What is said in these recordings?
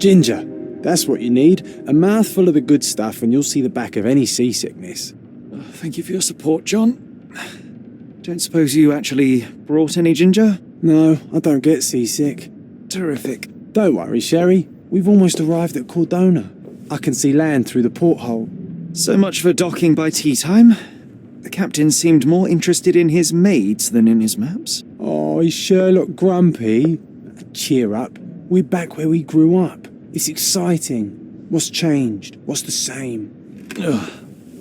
Ginger, that's what you need. A mouthful of the good stuff and you'll see the back of any seasickness. Thank you for your support, John. Don't suppose you actually brought any ginger? No, I don't get seasick. Terrific. Don't worry, Sherry. We've almost arrived at Cordona. I can see land through the porthole. So much for docking by tea time. The captain seemed more interested in his maids than in his maps. Oh, is Sherlock grumpy? Cheer up. We're back where we grew up. It's exciting. What's changed? What's the same? Ugh.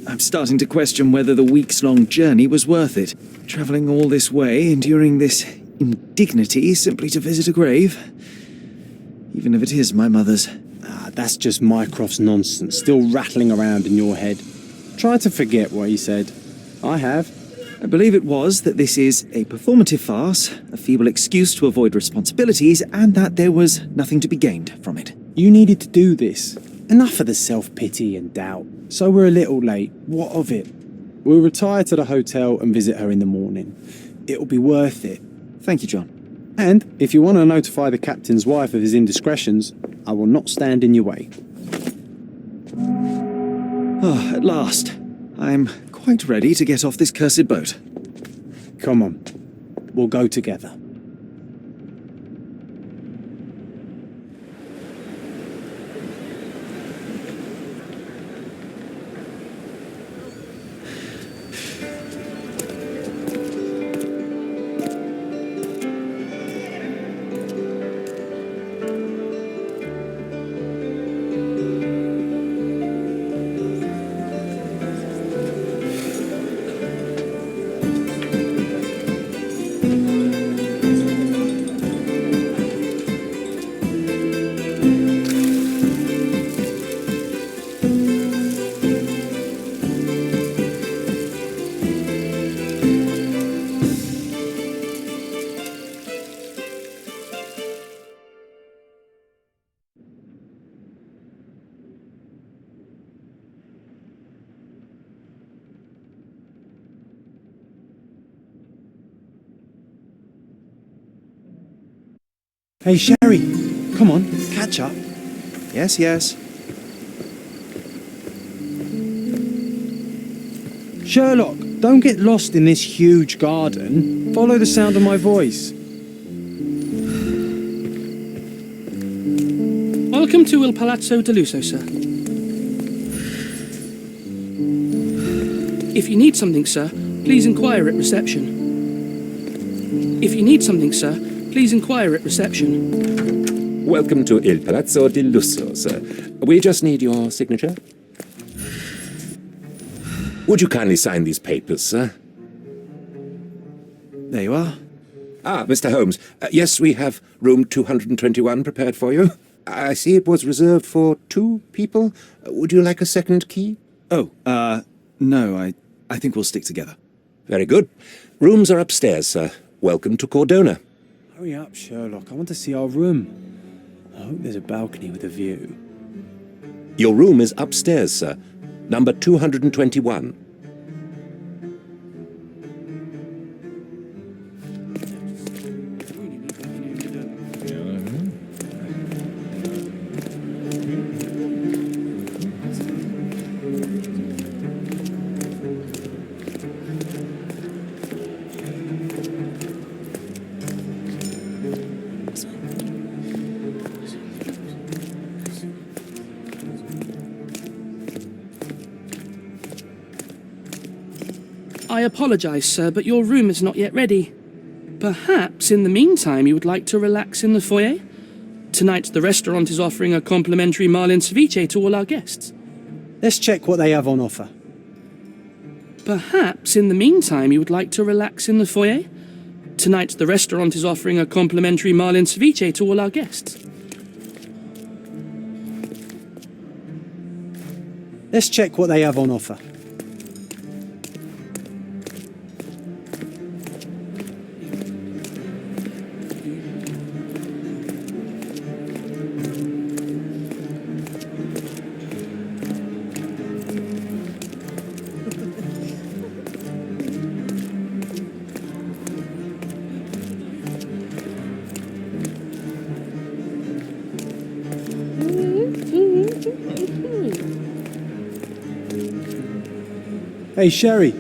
I'm starting to question whether the weeks-long journey was worth it. Travelling all this way, enduring this indignity simply to visit a grave. Even if it is my mother's. That's just Mycroft's nonsense, still rattling around in your head. Try to forget what he said. I have. I believe it was that this is a performative farce, a feeble excuse to avoid responsibilities, and that there was nothing to be gained from it. You needed to do this. Enough of the self-pity and doubt. So we're a little late. What of it? We'll retire to the hotel and visit her in the morning. It'll be worth it. Thank you, John. And if you want to notify the captain's wife of his indiscretions, I will not stand in your way. Oh, at last. I'm quite ready to get off this cursed boat. Come on. We'll go together. Hey, Sherry, come on, catch up. Yes, yes. Sherlock, don't get lost in this huge garden. Follow the sound of my voice. Welcome to Il Palazzo di Lusso, sir. If you need something, sir, please inquire at reception. If you need something, sir, please inquire at reception. Welcome to Il Palazzo di Lusso, sir. We just need your signature. Would you kindly sign these papers, sir? There you are. Ah, Mr. Holmes. Yes, we have room 221 prepared for you. I see it was reserved for 2 people. Would you like a second key? Oh, no, I think we'll stick together. Very good. Rooms are upstairs, sir. Welcome to Cordona. Hurry up, Sherlock. I want to see our room. I hope there's a balcony with a view. Your room is upstairs, sir. Number 221. I apologise, sir, but your room is not yet ready. Perhaps, in the meantime, you would like to relax in the foyer? Tonight, the restaurant is offering a complimentary marlin ceviche to all our guests. Let's check what they have on offer. Perhaps, in the meantime, you would like to relax in the foyer? Tonight, the restaurant is offering a complimentary marlin ceviche to all our guests. Let's check what they have on offer. Hey, Sherry,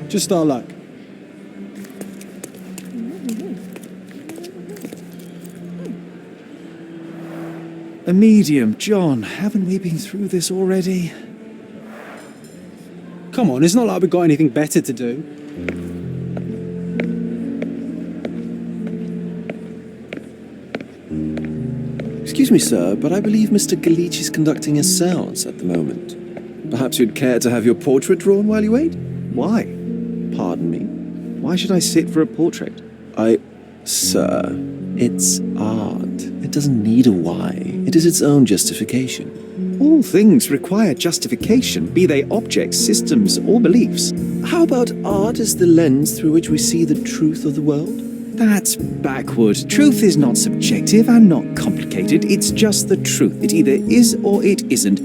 just our luck. A medium, John. Haven't we been through this already? Come on, it's not like we've got anything better to do. Excuse me, sir, but I believe Mr. Galici is conducting a séance at the moment. Perhaps you'd care to have your portrait drawn while you wait? Why? Pardon me? Why should I sit for a portrait? Sir, it's art. It doesn't need a why. It is its own justification. All things require justification, be they objects, systems, or beliefs. How about art as the lens through which we see the truth of the world? That's backward. Truth is not subjective and not complicated. It's just the truth. It either is or it isn't.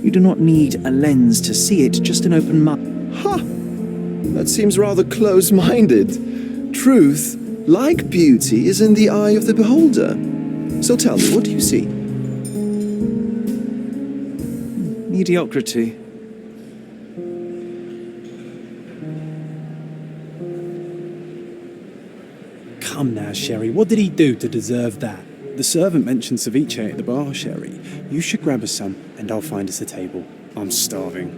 You do not need a lens to see it, just an open mind. Ha! That seems rather close-minded. Truth, like beauty, is in the eye of the beholder. So tell me, what do you see? Mediocrity. Come now, Sherry, what did he do to deserve that? The servant mentioned ceviche at the bar, Sherry. You should grab us some, and I'll find us a table. I'm starving.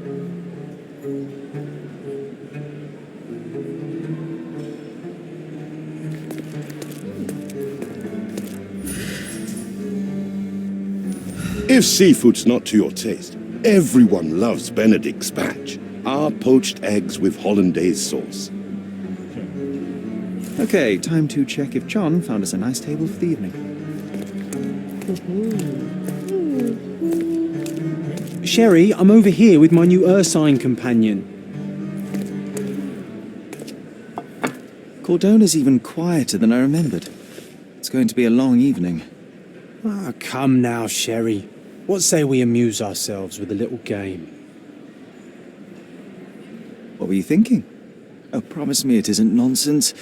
If seafood's not to your taste, everyone loves Benedict's batch. Our poached eggs with hollandaise sauce. Okay, time to check if John found us a nice table for the evening. Sherry, I'm over here with my new Ursine companion. Cordona's even quieter than I remembered. It's going to be a long evening. Ah, come now, Sherry. What say we amuse ourselves with a little game? What were you thinking? Oh, promise me it isn't nonsense.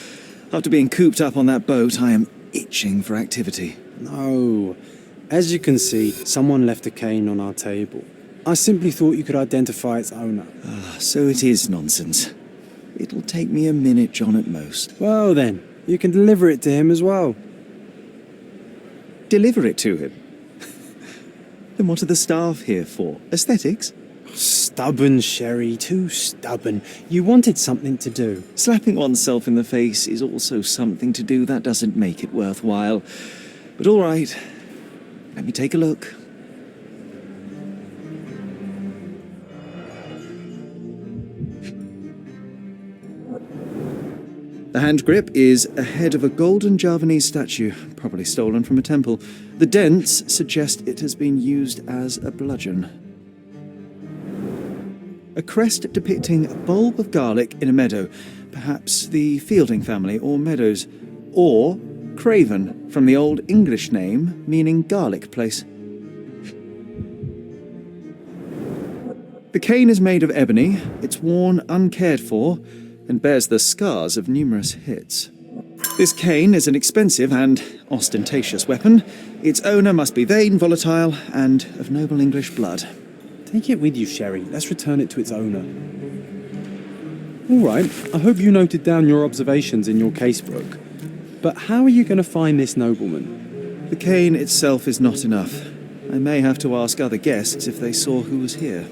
After being cooped up on that boat, I am itching for activity. No. As you can see, someone left a cane on our table. I simply thought you could identify its owner. So it is nonsense. It'll take me a minute, John, at most. Well then, you can deliver it to him as well. Deliver it to him? Then what are the staff here for? Aesthetics? Stubborn, Sherry, too stubborn. You wanted something to do. Slapping oneself in the face is also something to do. That doesn't make it worthwhile. But all right, let me take a look. The hand grip is a head of a golden Javanese statue, probably stolen from a temple. The dents suggest it has been used as a bludgeon. A crest depicting a bulb of garlic in a meadow, perhaps the Fielding family or Meadows, or Craven, from the Old English name meaning garlic place. The cane is made of ebony, it's worn uncared for, and bears the scars of numerous hits. This cane is an expensive and ostentatious weapon. Its owner must be vain, volatile, and of noble English blood. Take it with you, Sherry. Let's return it to its owner. All right, I hope you noted down your observations in your casebook. But how are you going to find this nobleman? The cane itself is not enough. I may have to ask other guests if they saw who was here.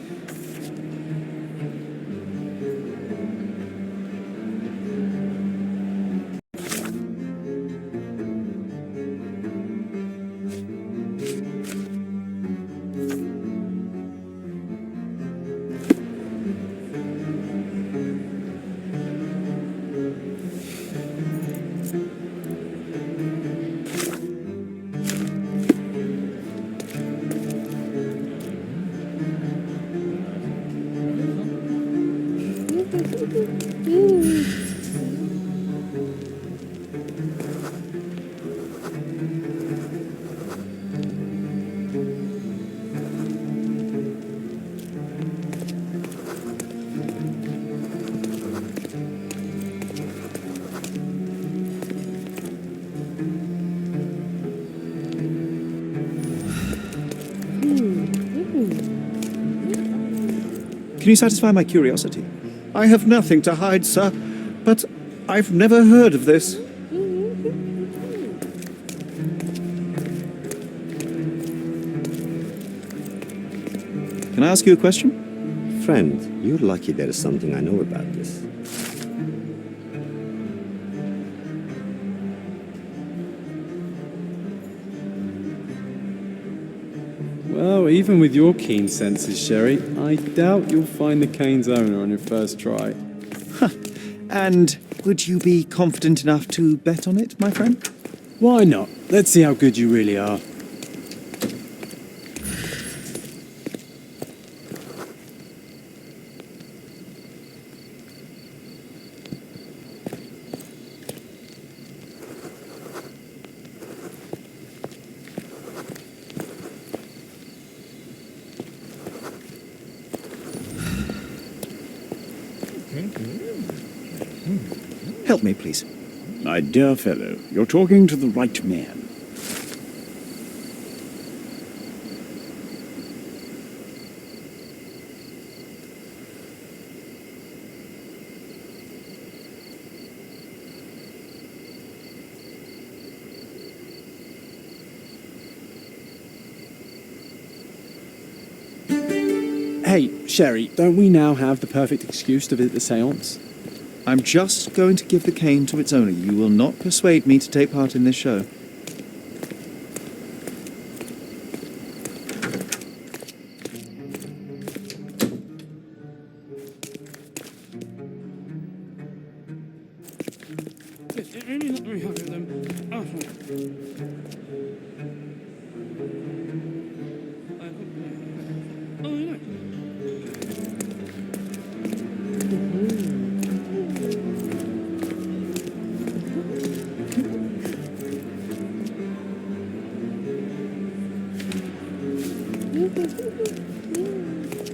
Can you satisfy my curiosity? I have nothing to hide, sir, but I've never heard of this. Can I ask you a question? Friend, you're lucky there is something I know about this. Well, even with your keen senses, Sherry, I doubt you'll find the cane's owner on your first try. And would you be confident enough to bet on it, my friend? Why not? Let's see how good you really are. Help me, please. My dear fellow, you're talking to the right man. Hey, Sherry, don't we now have the perfect excuse to visit the séance? I'm just going to give the cane to its owner. You will not persuade me to take part in this show.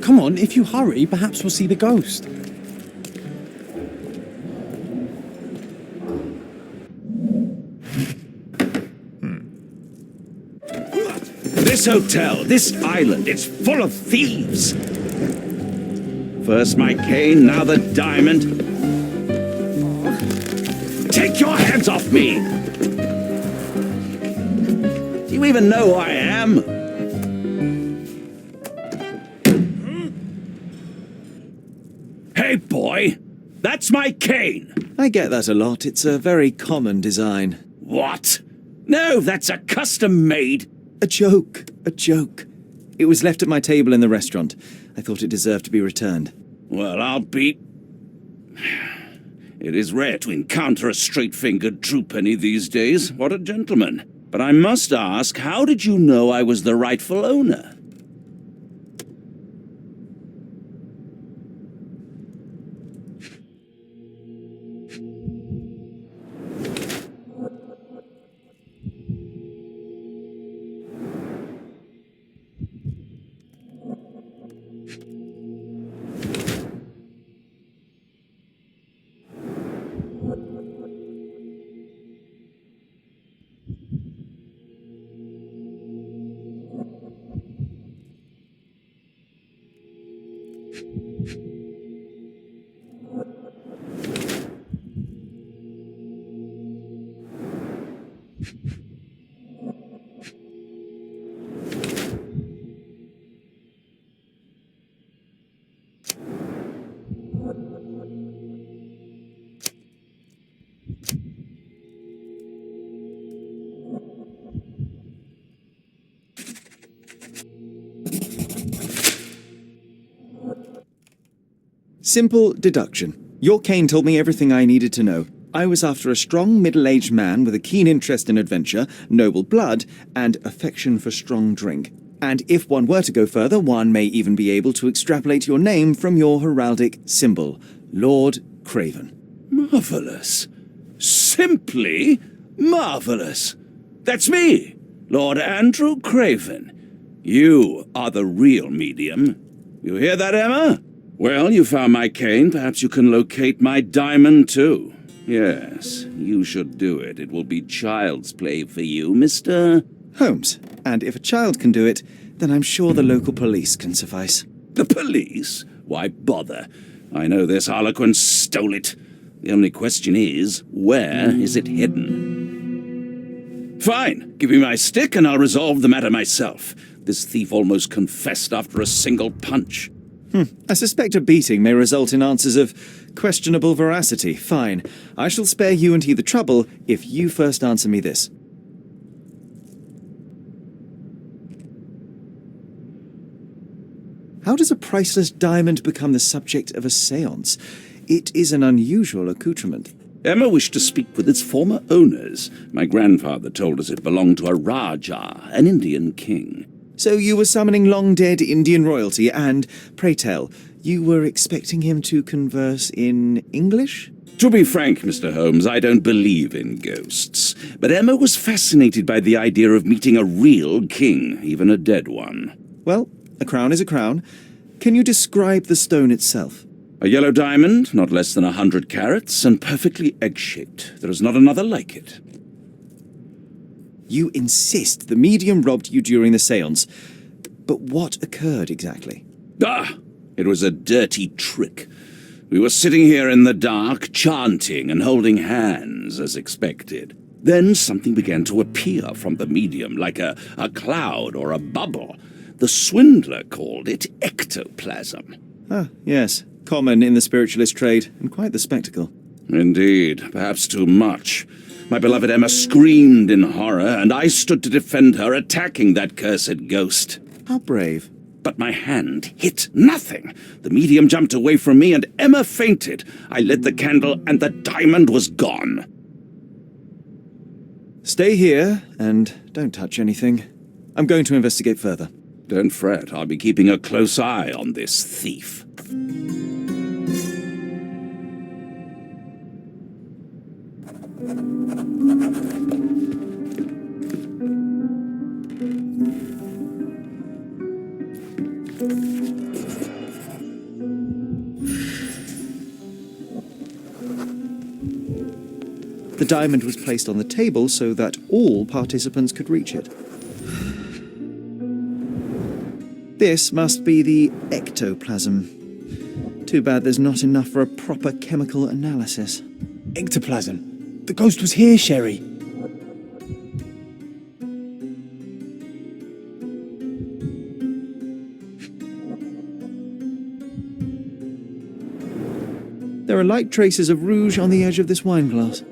Come on, if you hurry, perhaps we'll see the ghost. This hotel, this island, it's full of thieves. First my cane, now the diamond. Take your hands off me! Do you even know who I am? Hey, boy! That's my cane! I get that a lot. It's a very common design. What? No, that's a custom-made... A joke. A joke. It was left at my table in the restaurant. I thought it deserved to be returned. Well, I'll be... It is rare to encounter a straight-fingered true penny these days. What a gentleman. But I must ask, how did you know I was the rightful owner? Simple deduction. Your cane told me everything I needed to know. I was after a strong middle-aged man with a keen interest in adventure, noble blood, and affection for strong drink. And if one were to go further, one may even be able to extrapolate your name from your heraldic symbol, Lord Craven. Marvelous. Simply marvelous. That's me, Lord Andrew Craven. You are the real medium. You hear that, Emma? Well, you found my cane. Perhaps you can locate my diamond, too. Yes, you should do it. It will be child's play for you, Mr. Holmes. And if a child can do it, then I'm sure the local police can suffice. The police? Why bother? I know this harlequin stole it. The only question is, where is it hidden? Fine, give me my stick and I'll resolve the matter myself. This thief almost confessed after a single punch. I suspect a beating may result in answers of questionable veracity. Fine. I shall spare you and he the trouble if you first answer me this. How does a priceless diamond become the subject of a séance? It is an unusual accoutrement. Emma wished to speak with its former owners. My grandfather told us it belonged to a Rajah, an Indian king. So you were summoning long-dead Indian royalty and, pray tell, you were expecting him to converse in English? To be frank, Mr. Holmes, I don't believe in ghosts. But Emma was fascinated by the idea of meeting a real king, even a dead one. Well, a crown is a crown. Can you describe the stone itself? A yellow diamond, not less than 100 carats, and perfectly egg-shaped. There is not another like it. You insist the medium robbed you during the séance. But what occurred exactly? It was a dirty trick. We were sitting here in the dark, chanting and holding hands, as expected. Then something began to appear from the medium, like a cloud or a bubble. The swindler called it ectoplasm. Ah, yes. Common in the spiritualist trade, and quite the spectacle. Indeed, perhaps too much. My beloved Emma screamed in horror, and I stood to defend her, attacking that cursed ghost. How brave. But my hand hit nothing. The medium jumped away from me, and Emma fainted. I lit the candle, and the diamond was gone. Stay here, and don't touch anything. I'm going to investigate further. Don't fret, I'll be keeping a close eye on this thief. The diamond was placed on the table so that all participants could reach it. This must be the ectoplasm. Too bad there's not enough for a proper chemical analysis. Ectoplasm. The ghost was here, Sherry. There are light traces of rouge on the edge of this wine glass.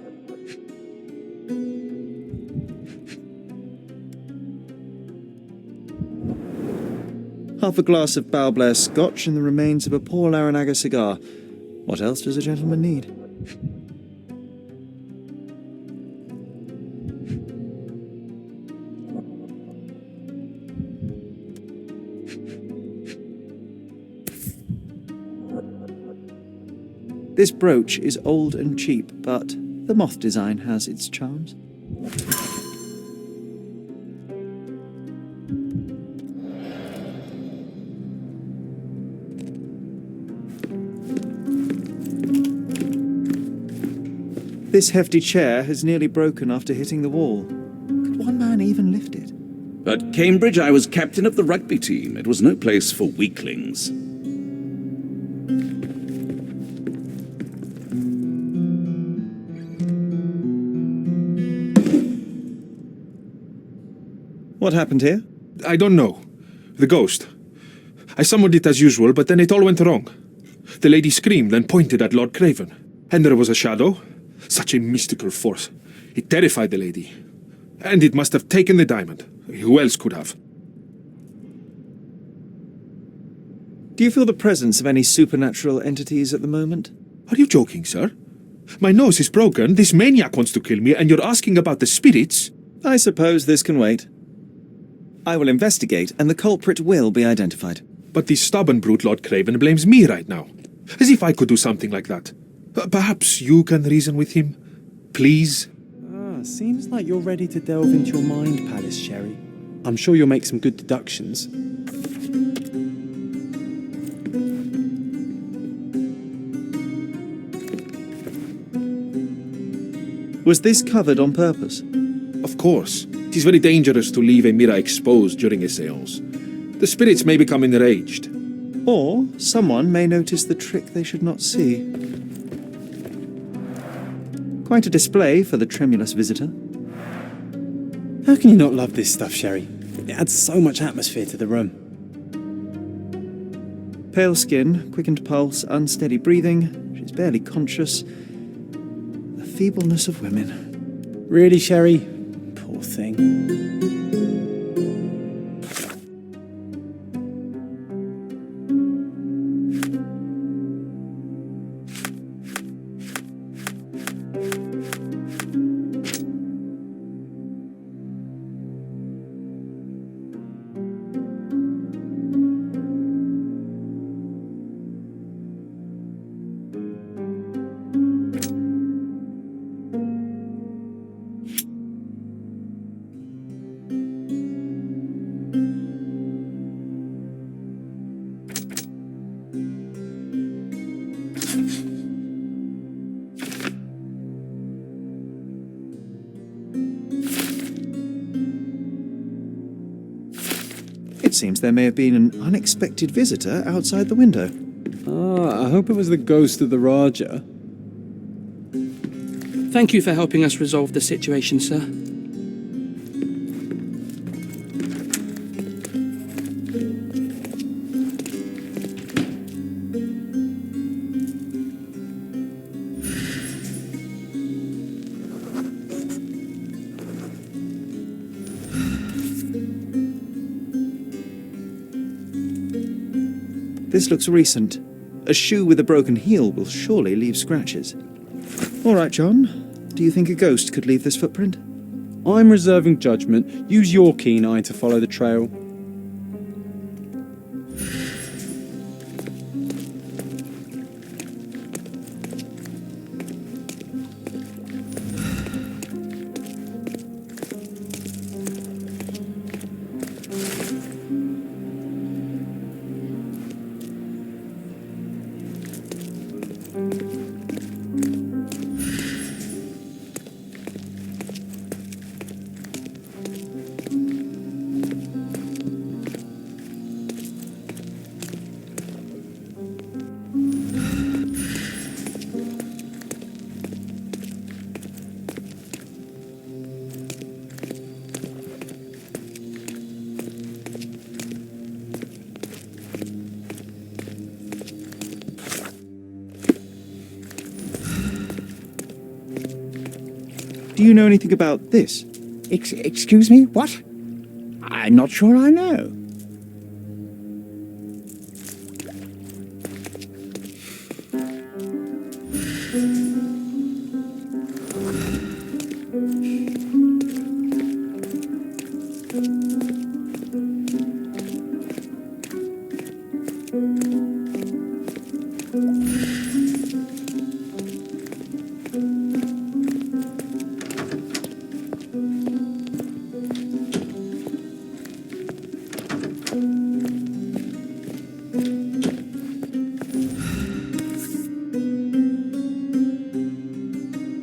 Half a glass of Balblair Scotch and the remains of a Paul Aranaga cigar. What else does a gentleman need? This brooch is old and cheap, but the moth design has its charms. This hefty chair has nearly broken after hitting the wall. Could one man even lift it? At Cambridge, I was captain of the rugby team. It was no place for weaklings. What happened here? I don't know. The ghost. I summoned it as usual, but then it all went wrong. The lady screamed and pointed at Lord Craven. And there was a shadow. Such a mystical force. It terrified the lady. And it must have taken the diamond. Who else could have? Do you feel the presence of any supernatural entities at the moment? Are you joking, sir? My nose is broken, this maniac wants to kill me, and you're asking about the spirits? I suppose this can wait. I will investigate, and the culprit will be identified. But this stubborn brute Lord Craven blames me right now. As if I could do something like that. Perhaps you can reason with him? Please? Seems like you're ready to delve into your mind palace, Sherry. I'm sure you'll make some good deductions. Was this covered on purpose? Of course. It is very dangerous to leave a mirror exposed during a séance. The spirits may become enraged. Or someone may notice the trick they should not see. Quite a display for the tremulous visitor. How can you not love this stuff, Sherry? It adds so much atmosphere to the room. Pale skin, quickened pulse, unsteady breathing. She's barely conscious. The feebleness of women. Really, Sherry? Poor thing. It seems there may have been an unexpected visitor outside the window. Ah, I hope it was the ghost of the Raja. Thank you for helping us resolve the situation, sir. This looks recent. A shoe with a broken heel will surely leave scratches. All right, John. Do you think a ghost could leave this footprint? I'm reserving judgment. Use your keen eye to follow the trail. Do you know anything about this? Excuse me? What? I'm not sure I know.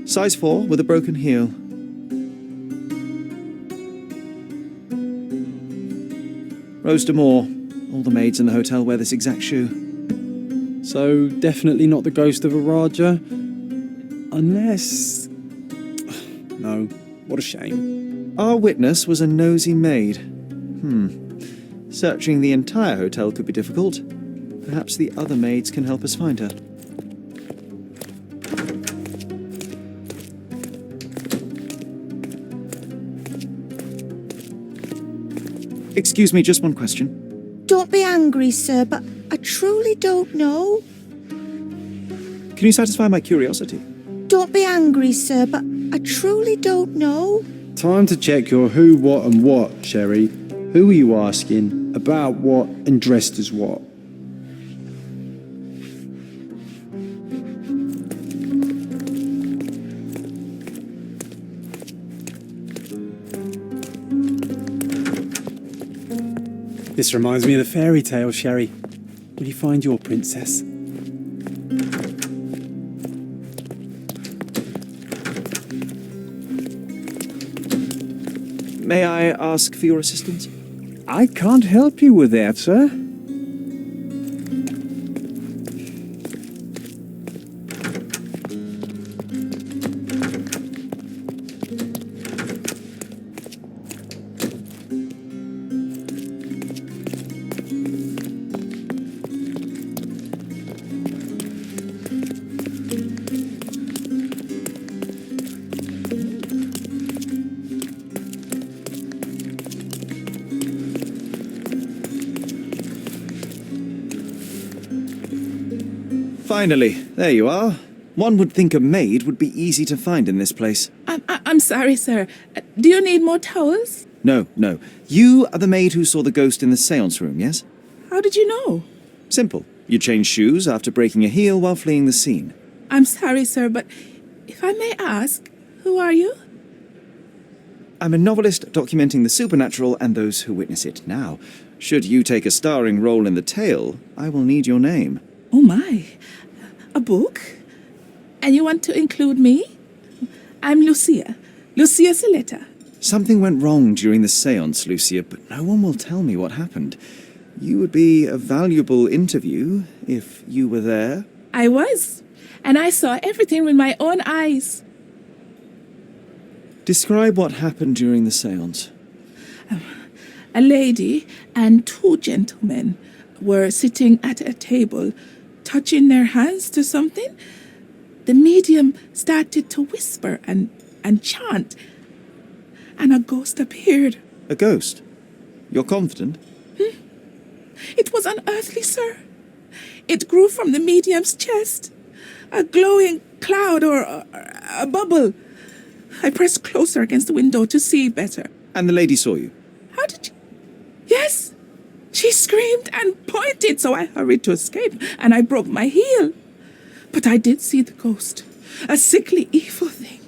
Size 4 with a broken heel. Rose D'Amour. All the maids in the hotel wear this exact shoe. So, definitely not the ghost of a Raja. Unless... No, what a shame. Our witness was a nosy maid. Searching the entire hotel could be difficult. Perhaps the other maids can help us find her. Excuse me, just one question. Don't be angry, sir, but I truly don't know. Can you satisfy my curiosity? Don't be angry, sir, but I truly don't know. Time to check your who, what and what, Sherry. Who are you asking? About what and dressed as what? This reminds me of the fairy tale, Sherry. Will you find your princess? May I ask for your assistance? I can't help you with that, sir. Finally, there you are. One would think a maid would be easy to find in this place. I'm sorry, sir. Do you need more towels? No. You are the maid who saw the ghost in the seance room, yes? How did you know? Simple. You changed shoes after breaking a heel while fleeing the scene. I'm sorry, sir, but if I may ask, who are you? I'm a novelist documenting the supernatural and those who witness it now. Should you take a starring role in the tale, I will need your name. Oh my, a book? And you want to include me? I'm Lucia Saletta. Something went wrong during the seance, Lucia, but no one will tell me what happened. You would be a valuable interview if you were there. I was, and I saw everything with my own eyes. Describe what happened during the seance. A lady and two gentlemen were sitting at a table, touching their hands to something. The medium started to whisper and chant, and a ghost appeared. A ghost? You're confident? It was unearthly, sir. It grew from the medium's chest, a glowing cloud or a bubble. I pressed closer against the window to see better. And the lady saw you? How did you... Yes! She screamed and pointed, so I hurried to escape, and I broke my heel. But I did see the ghost, a sickly, evil thing.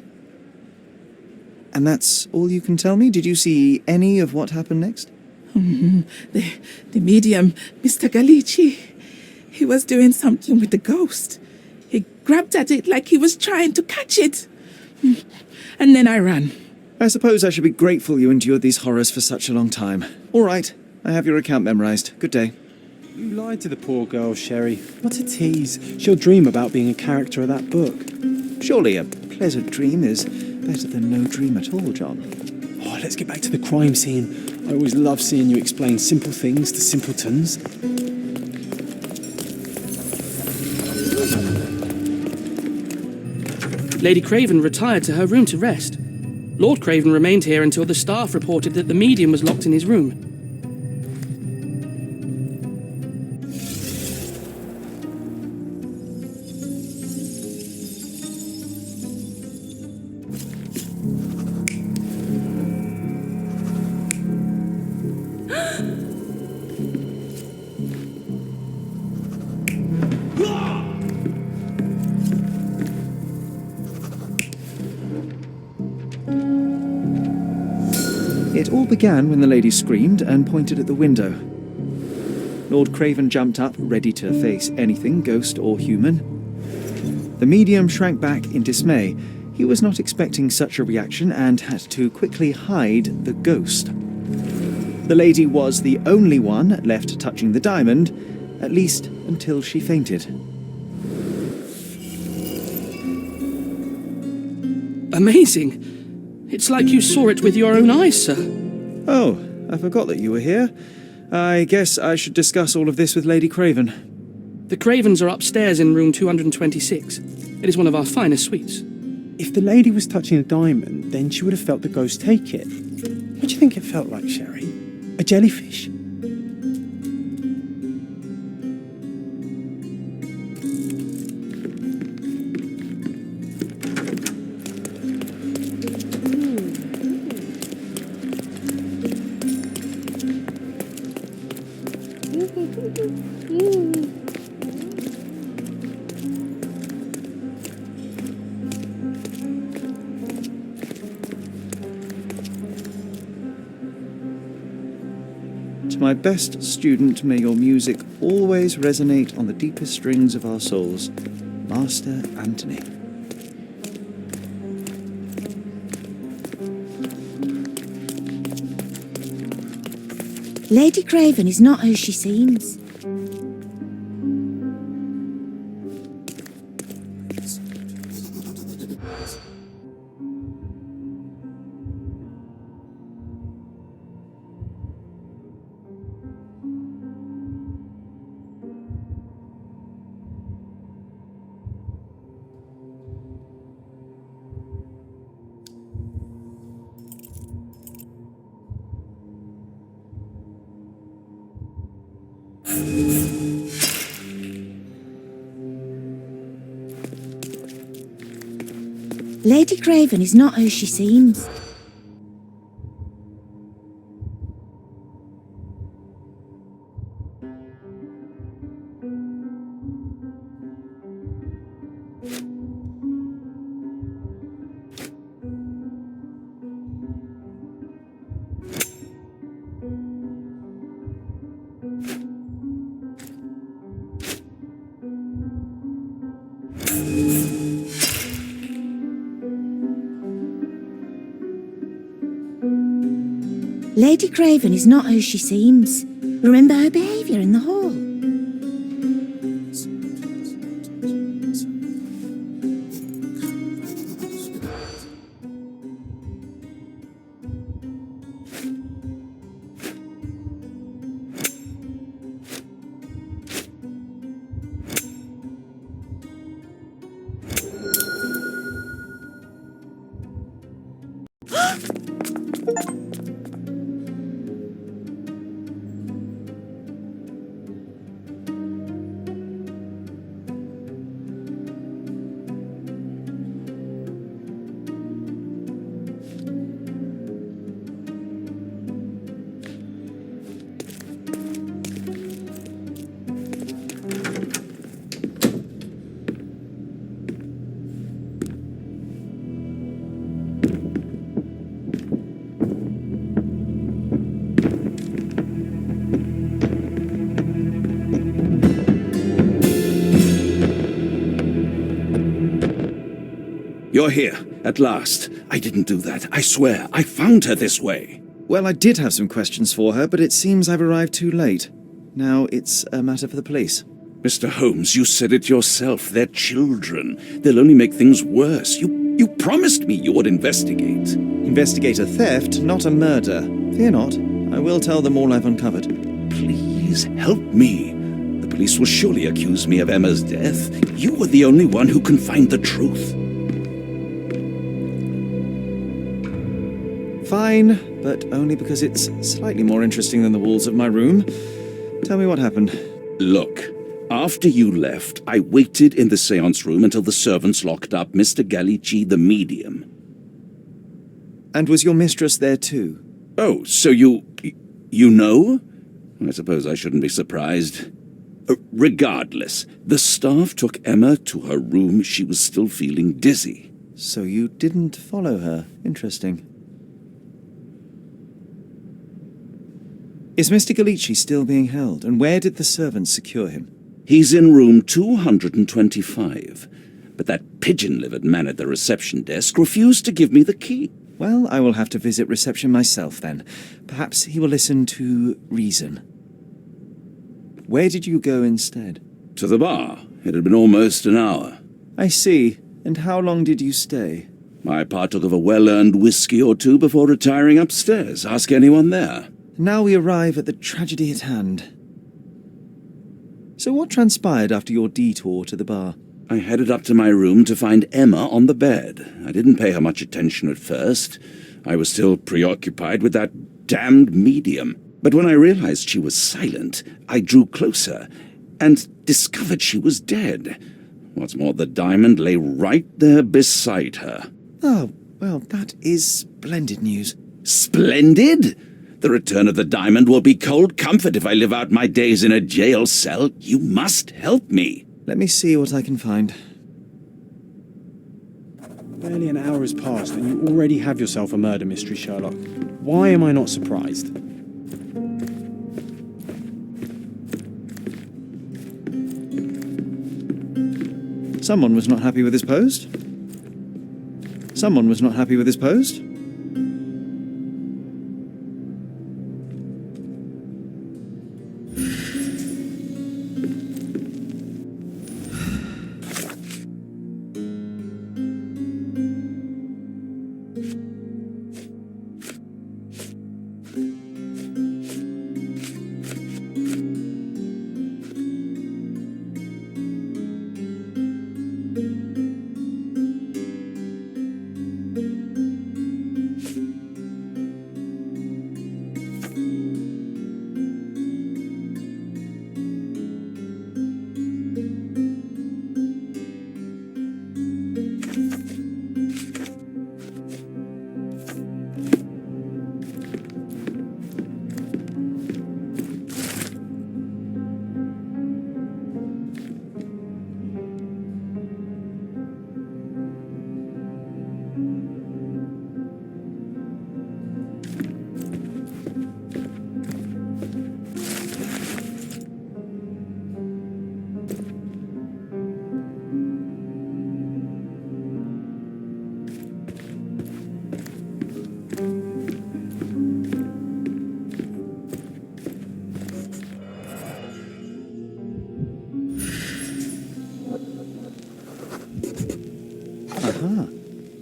And that's all you can tell me? Did you see any of what happened next? The medium, Mr. Galici, he was doing something with the ghost. He grabbed at it like he was trying to catch it. And then I ran. I suppose I should be grateful you endured these horrors for such a long time. All right, I have your account memorized. Good day. You lied to the poor girl, Sherry. What a tease. She'll dream about being a character of that book. Surely a pleasant dream is better than no dream at all, John. Oh, let's get back to the crime scene. I always love seeing you explain simple things to simpletons. Lady Craven retired to her room to rest. Lord Craven remained here until the staff reported that the medium was locked in his room. It all began when the lady screamed and pointed at the window. Lord Craven jumped up, ready to face anything, ghost or human. The medium shrank back in dismay. He was not expecting such a reaction and had to quickly hide the ghost. The lady was the only one left touching the diamond, at least until she fainted. Amazing. It's like you saw it with your own eyes, sir. Oh, I forgot that you were here. I guess I should discuss all of this with Lady Craven. The Cravens are upstairs in room 226. It is one of our finest suites. If the lady was touching a diamond, then she would have felt the ghost take it. What do you think it felt like, Sherry? A jellyfish? To my best student, may your music always resonate on the deepest strings of our souls. Master Anthony. Lady Craven is not who she seems. Lady Craven is not who she seems. Lady Craven is not who she seems. Remember her behaviour in the hall. You're here, at last. I didn't do that, I swear. I found her this way. Well, I did have some questions for her, but it seems I've arrived too late. Now it's a matter for the police. Mr. Holmes, you said it yourself. They're children. They'll only make things worse. You promised me you would investigate. Investigate a theft, not a murder. Fear not. I will tell them all I've uncovered. Please help me. The police will surely accuse me of Emma's death. You are the only one who can find the truth. Fine, but only because it's slightly more interesting than the walls of my room. Tell me what happened. Look, after you left, I waited in the seance room until the servants locked up Mr. Gallici, the medium. And was your mistress there too? Oh, so you know? I suppose I shouldn't be surprised. Regardless, the staff took Emma to her room. She was still feeling dizzy. So you didn't follow her. Interesting. Is Mr. Gallici still being held, and where did the servants secure him? He's in room 225, but that pigeon-livered man at the reception desk refused to give me the key. Well, I will have to visit reception myself then. Perhaps he will listen to reason. Where did you go instead? To the bar. It had been almost an hour. I see. And how long did you stay? I partook of a well-earned whiskey or two before retiring upstairs. Ask anyone there. Now we arrive at the tragedy at hand. So what transpired after your detour to the bar? I headed up to my room to find Emma on the bed. I didn't pay her much attention at first. I was still preoccupied with that damned medium. But when I realized she was silent, I drew closer and discovered she was dead. What's more, the diamond lay right there beside her. Oh, well, that is splendid news. Splendid? The return of the diamond will be cold comfort if I live out my days in a jail cell. You must help me. Let me see what I can find. Barely an hour has passed and you already have yourself a murder mystery, Sherlock. Why am I not surprised? Someone was not happy with his post. Someone was not happy with his post.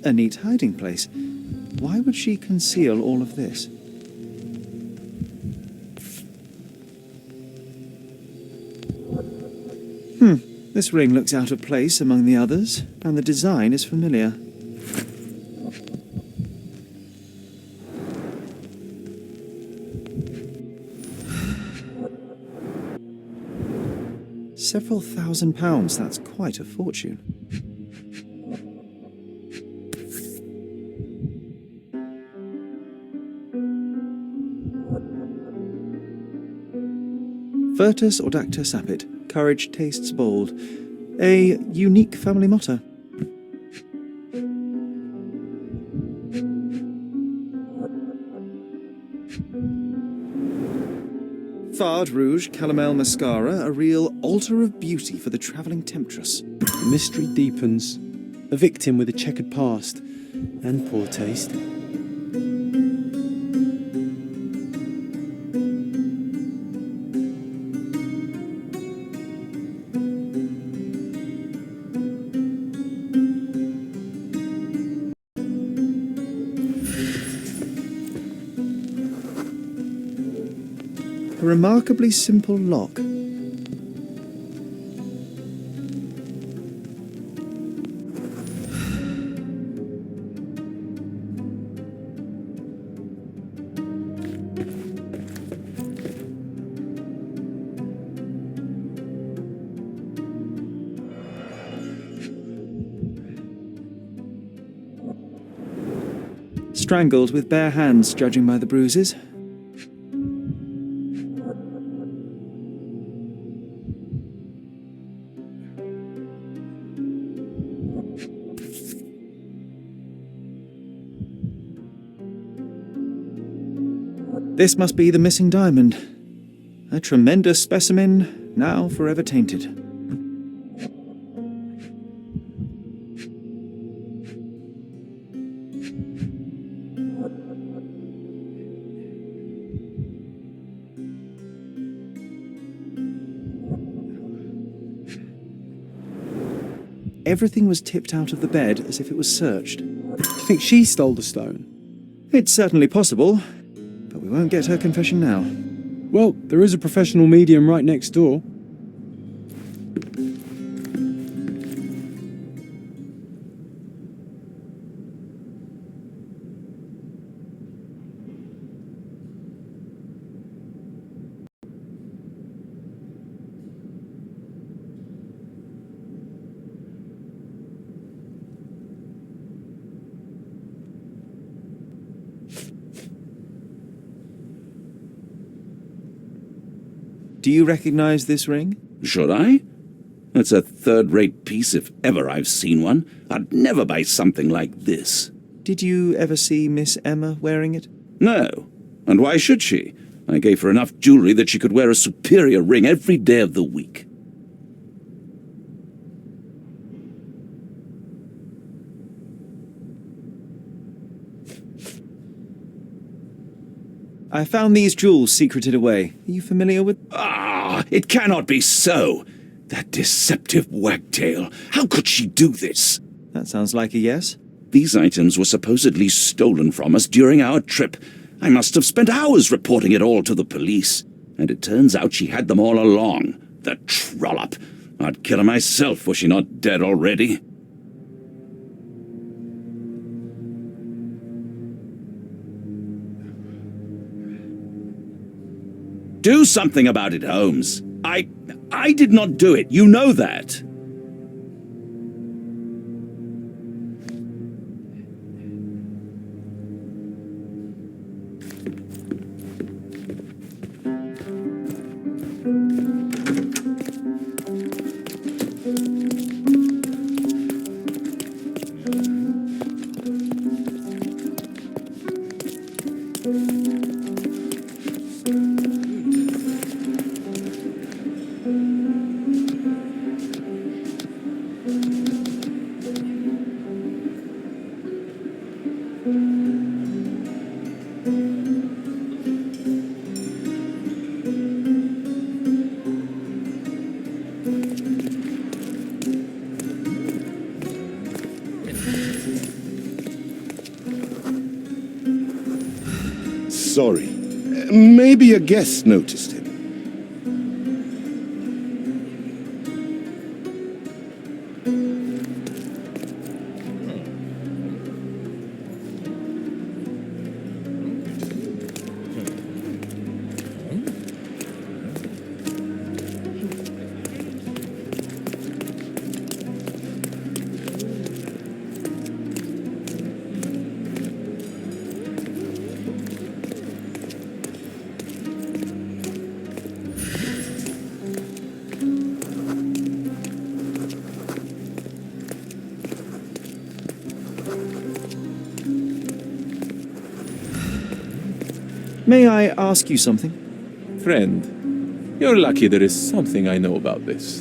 A neat hiding place. Why would she conceal all of this? This ring looks out of place among the others, and the design is familiar. Several £1,000s, that's quite a fortune. Virtus Audacta Sapit, courage tastes bold. A unique family motto. Fard Rouge Calomel Mascara, a real altar of beauty for the travelling temptress. The mystery deepens. A victim with a checkered past and poor taste. A remarkably simple lock. Strangled with bare hands, judging by the bruises. This must be the missing diamond. A tremendous specimen, now forever tainted. Everything was tipped out of the bed as if it was searched. Do you think she stole the stone? It's certainly possible, but we won't get her confession now. Well, there is a professional medium right next door. Do you recognize this ring? Should I? It's a third-rate piece if ever I've seen one. I'd never buy something like this. Did you ever see Miss Emma wearing it? No. And why should she? I gave her enough jewelry that she could wear a superior ring every day of the week. I found these jewels secreted away. Are you familiar with... Ah, it cannot be so! That deceptive wagtail. How could she do this? That sounds like a yes. These items were supposedly stolen from us during our trip. I must have spent hours reporting it all to the police. And it turns out she had them all along. The trollop. I'd kill her myself were she not dead already. Do something about it, Holmes. I did not do it. You know that. sorry. Maybe a guest noticed him. May I ask you something? Friend, you're lucky there is something I know about this.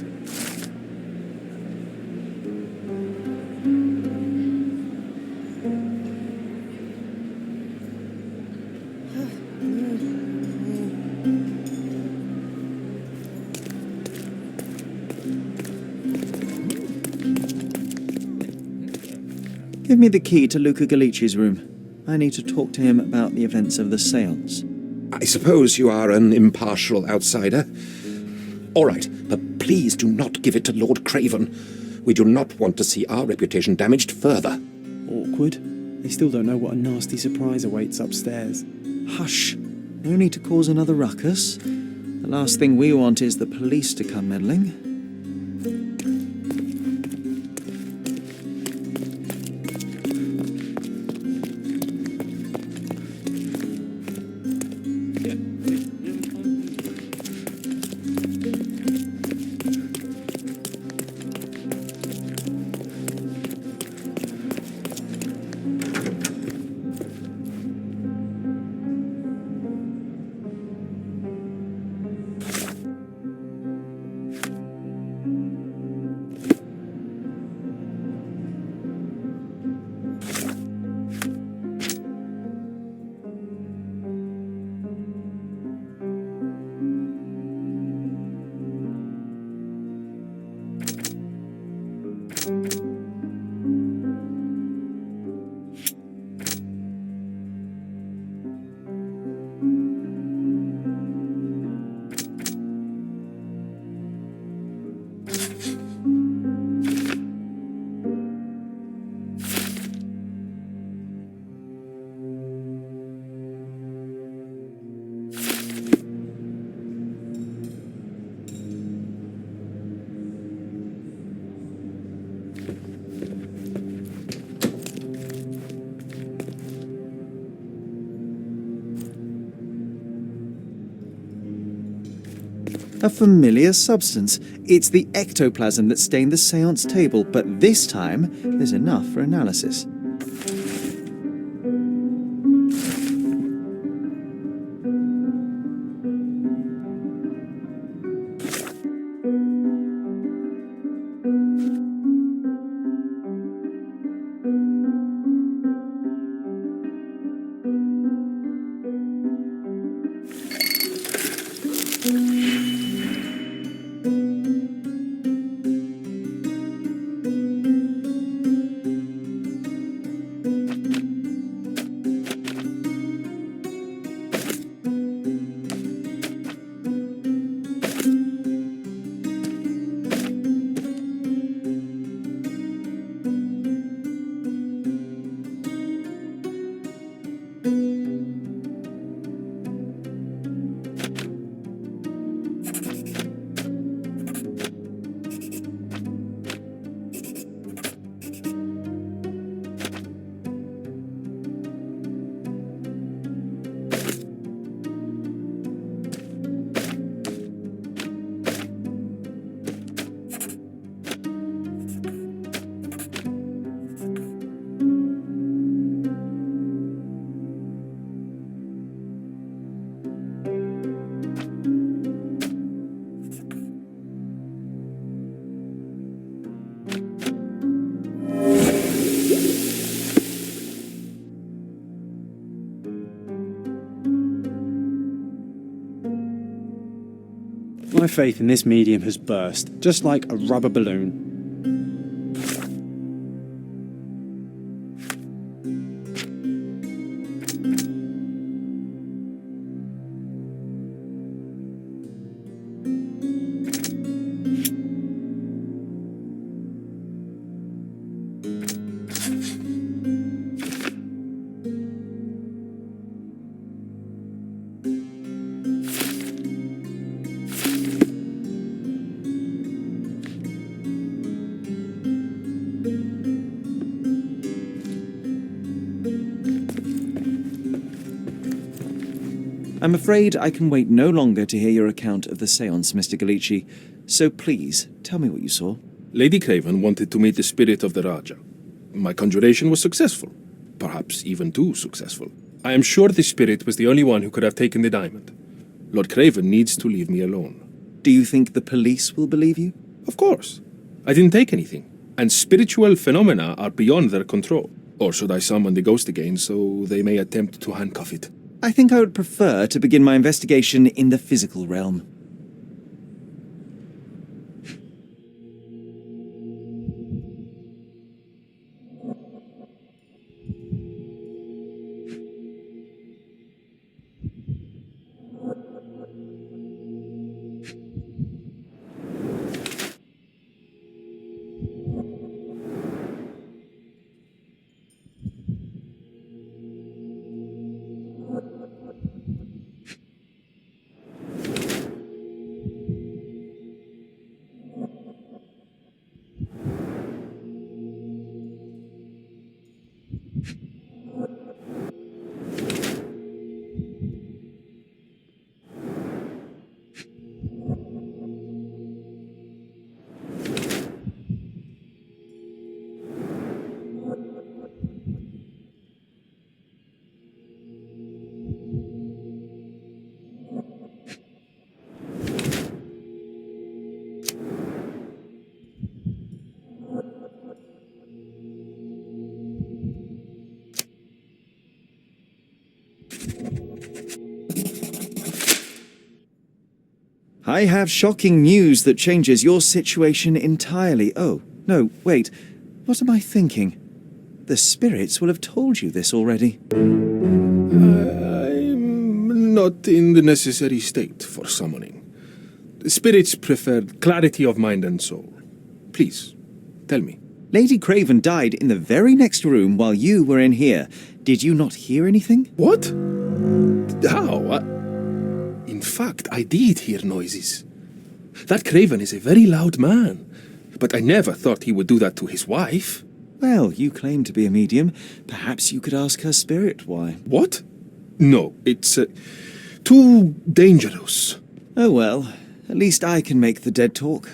Give me the key to Luca Galici's room. I need to talk to him about the events of the seance. I suppose you are an impartial outsider. All right, but please do not give it to Lord Craven. We do not want to see our reputation damaged further. Awkward. They still don't know what a nasty surprise awaits upstairs. Hush. No need to cause another ruckus. The last thing we want is the police to come meddling. A familiar substance. It's the ectoplasm that stained the seance table, but this time there's enough for analysis. My faith in this medium has burst, just like a rubber balloon. I'm afraid I can wait no longer to hear your account of the séance, Mr. Galici. So please, tell me what you saw. Lady Craven wanted to meet the spirit of the Raja. My conjuration was successful. Perhaps even too successful. I am sure the spirit was the only one who could have taken the diamond. Lord Craven needs to leave me alone. Do you think the police will believe you? Of course. I didn't take anything. And spiritual phenomena are beyond their control. Or should I summon the ghost again so they may attempt to handcuff it? I think I would prefer to begin my investigation in the physical realm. I have shocking news that changes your situation entirely. Oh, no, wait. What am I thinking? The spirits will have told you this already. I'm not in the necessary state for summoning. The spirits preferred clarity of mind and soul. Please, tell me. Lady Craven died in the very next room while you were in here. Did you not hear anything? What? How? In fact, I did hear noises. That Craven is a very loud man, but I never thought he would do that to his wife. Well, you claim to be a medium. Perhaps you could ask her spirit why. What? No, it's too dangerous. Oh well, at least I can make the dead talk.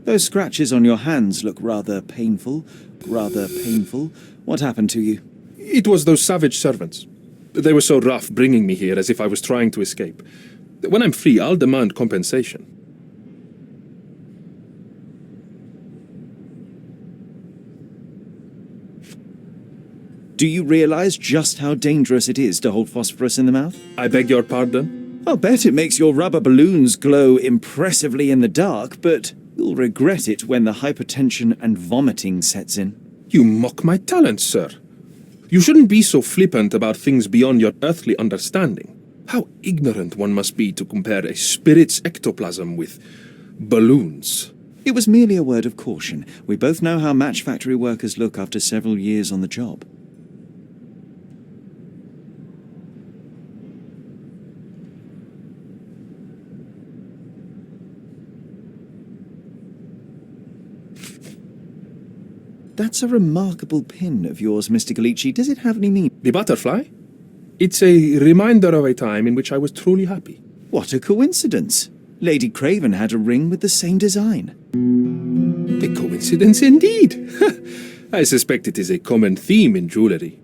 Those scratches on your hands look rather painful. What happened to you? It was those savage servants. They were so rough bringing me here as if I was trying to escape. When I'm free, I'll demand compensation. Do you realize just how dangerous it is to hold phosphorus in the mouth? I beg your pardon? I'll bet it makes your rubber balloons glow impressively in the dark, but you'll regret it when the hypertension and vomiting sets in. You mock my talents, sir. You shouldn't be so flippant about things beyond your earthly understanding. How ignorant one must be to compare a spirit's ectoplasm with balloons. It was merely a word of caution. We both know how match factory workers look after several years on the job. That's a remarkable pin of yours, Mr. Galici. Does it have any meaning? The butterfly? It's a reminder of a time in which I was truly happy. What a coincidence. Lady Craven had a ring with the same design. A coincidence indeed. I suspect it is a common theme in jewellery.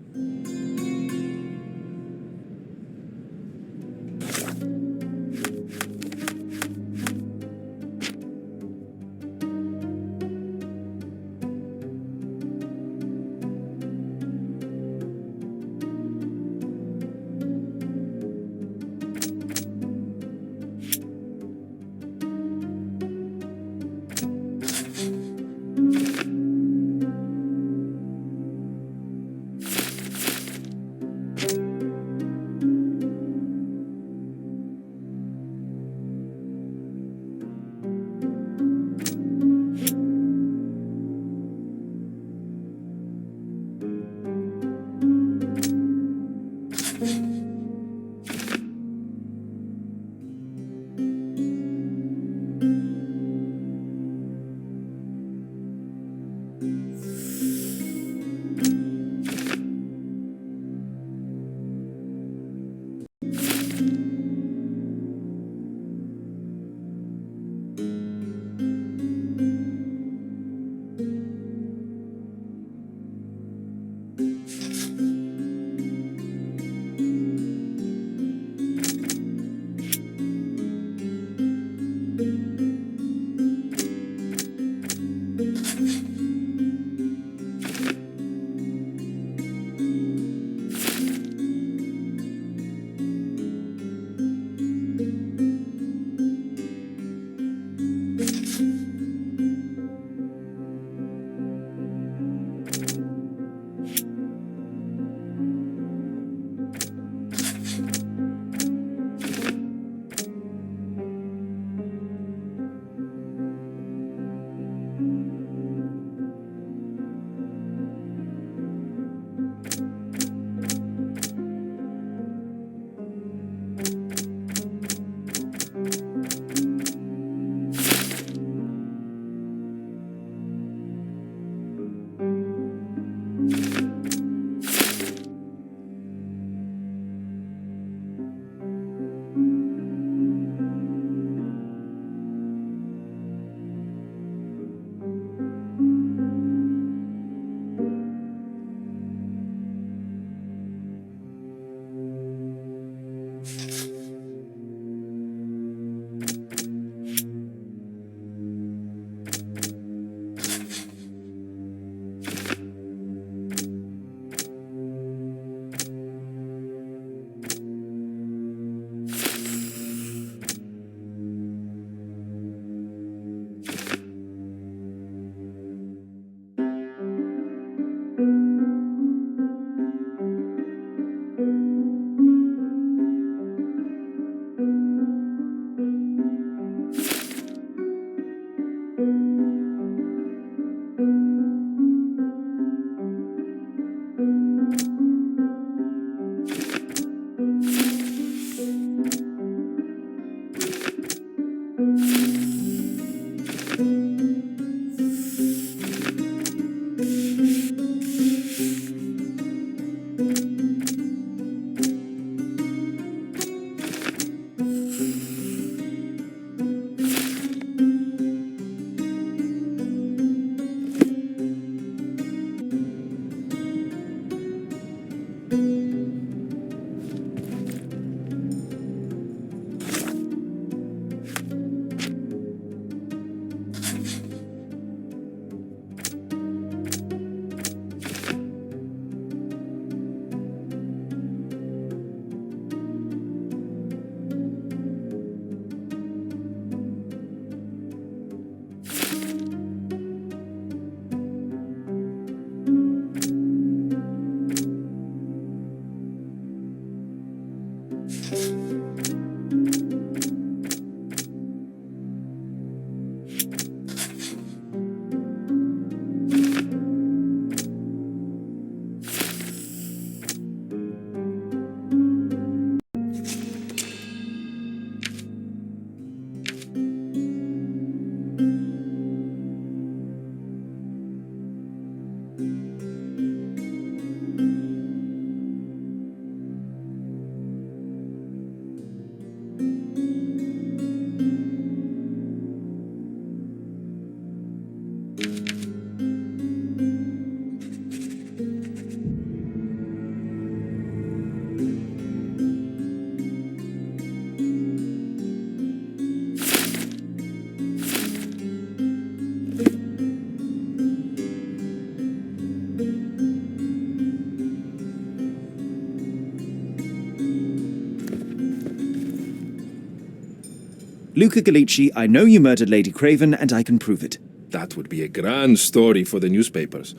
Luca Gallici, I know you murdered Lady Craven, and I can prove it. That would be a grand story for the newspapers.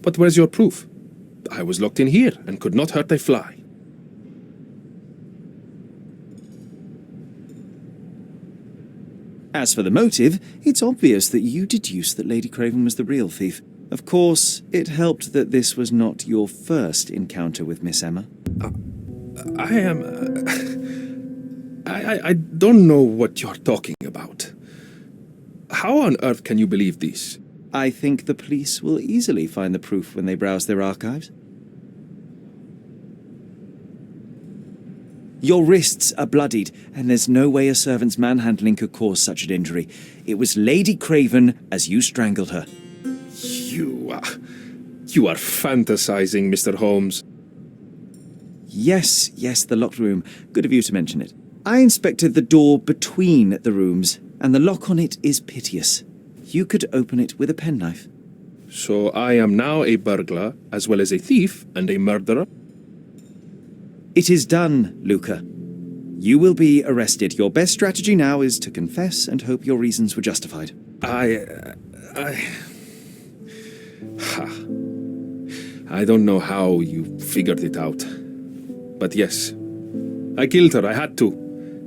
But where's your proof? I was locked in here and could not hurt a fly. As for the motive, it's obvious that you deduced that Lady Craven was the real thief. Of course, it helped that this was not your first encounter with Miss Emma. I don't know what you're talking about. How on earth can you believe this? I think the police will easily find the proof when they browse their archives. Your wrists are bloodied, and there's no way a servant's manhandling could cause such an injury. It was Lady Craven as you strangled her. You are fantasizing, Mr. Holmes. Yes, the locked room. Good of you to mention it. I inspected the door between the rooms, and the lock on it is piteous. You could open it with a penknife. So I am now a burglar, as well as a thief and a murderer? It is done, Luca. You will be arrested. Your best strategy now is to confess and hope your reasons were justified. I don't know how you figured it out. But yes, I killed her. I had to.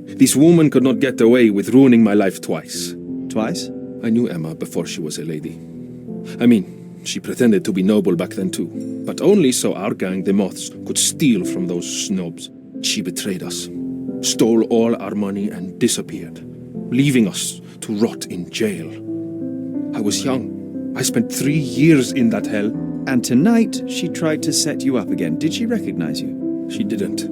This woman could not get away with ruining my life twice. Twice? I knew Emma before she was a lady. I mean, she pretended to be noble back then too, but only so our gang, the Moths, could steal from those snobs. She betrayed us, stole all our money and disappeared, leaving us to rot in jail. I was young. I spent 3 years in that hell. And tonight, she tried to set you up again. Did she recognize you? She didn't.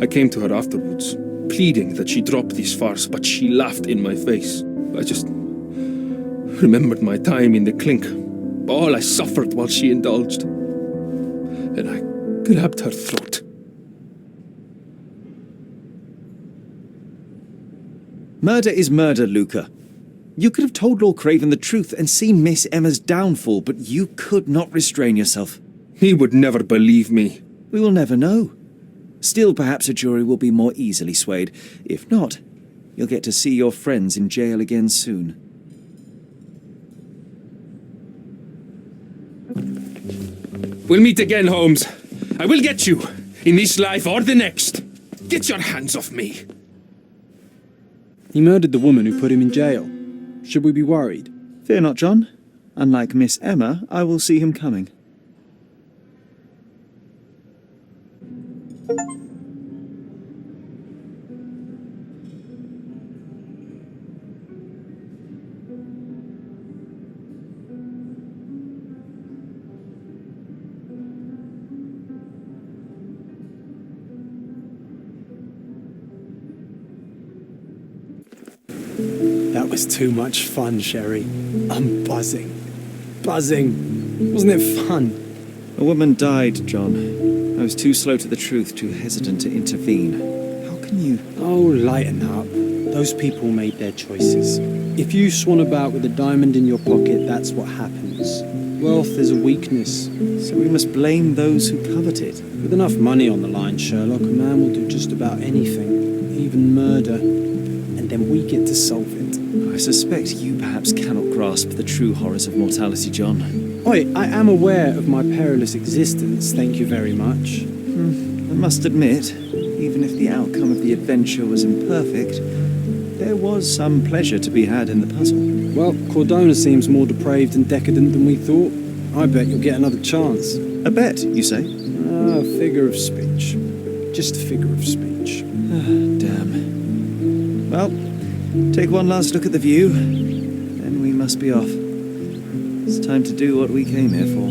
I came to her afterwards, pleading that she drop this farce, but she laughed in my face. I just remembered my time in the clink, all I suffered while she indulged. And I grabbed her throat. Murder is murder, Luca. You could have told Lord Craven the truth and seen Miss Emma's downfall, but you could not restrain yourself. He would never believe me. We will never know. Still, perhaps a jury will be more easily swayed. If not, you'll get to see your friends in jail again soon. We'll meet again, Holmes. I will get you, in this life or the next. Get your hands off me. He murdered the woman who put him in jail. Should we be worried? Fear not, John. Unlike Miss Emma, I will see him coming. That was too much fun, Sherry. I'm buzzing. Buzzing. Wasn't it fun? A woman died, John. I was too slow to the truth, too hesitant to intervene. How can you... Oh, lighten up. Those people made their choices. If you swan about with a diamond in your pocket, that's what happens. Wealth is a weakness. So we must blame those who covet it. With enough money on the line, Sherlock, a man will do just about anything, even murder. And then we get to solve it. I suspect you perhaps cannot grasp the true horrors of mortality, John. Oi, I am aware of my perilous existence, thank you very much. I must admit, even if the outcome of the adventure was imperfect, there was some pleasure to be had in the puzzle. Well, Cordona seems more depraved and decadent than we thought. I bet you'll get another chance. A bet, you say? A figure of speech. Just a figure of speech. Damn. Well, take one last look at the view, then we must be off. It's time to do what we came here for.